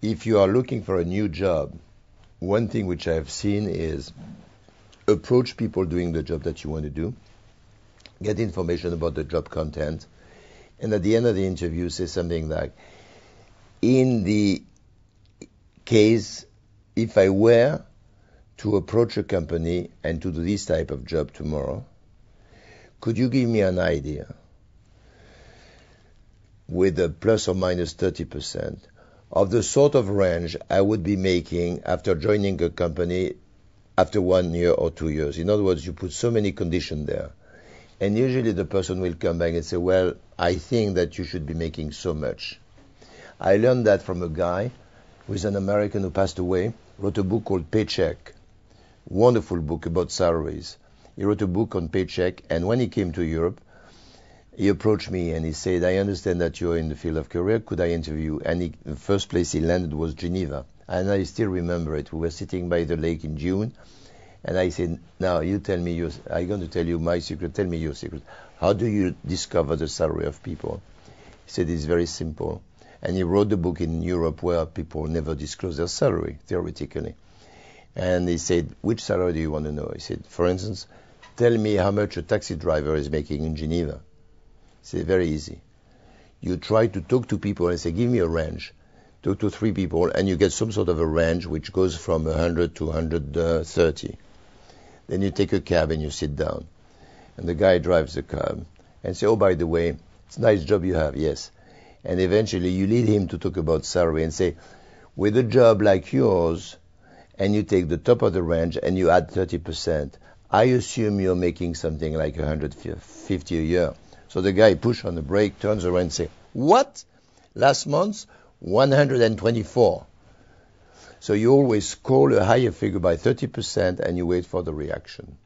if you are looking for a new job, one thing which I've seen is approach people doing the job that you want to do, get information about the job content, and at the end of the interview say something like, in the case, if I were to approach a company and to do this type of job tomorrow, could you give me an idea with a plus or minus 30% of the sort of range I would be making after joining a company after 1 year or 2 years? In other words, you put so many conditions there. And usually the person will come back and say, well, I think that you should be making so much. I learned that from a guy who is an American who passed away, wrote a book called Paycheck. Wonderful book about salaries. He wrote a book on paycheck, and when he came to Europe, he approached me and he said, I understand that you're in the field of career, could I interview? And the first place he landed was Geneva. And I still remember it. We were sitting by the lake in June, and I said, now you tell me I'm going to tell you my secret, tell me your secret. How do you discover the salary of people? He said, it's very simple. And he wrote the book in Europe where people never disclose their salary, theoretically. And he said, which salary do you want to know? He said, for instance, tell me how much a taxi driver is making in Geneva. He said, very easy. You try to talk to people and say, give me a range. Talk to 3 people, and you get some sort of a range which goes from 100 to 130. Then you take a cab and you sit down. And the guy drives the cab and say, oh, by the way, it's a nice job you have, yes. And eventually you lead him to talk about salary and say, with a job like yours, and you take the top of the range and you add 30%, I assume you're making something like 150 a year. So the guy pushes on the brake, turns around and says, what? Last month, 124. So you always call a higher figure by 30% and you wait for the reaction.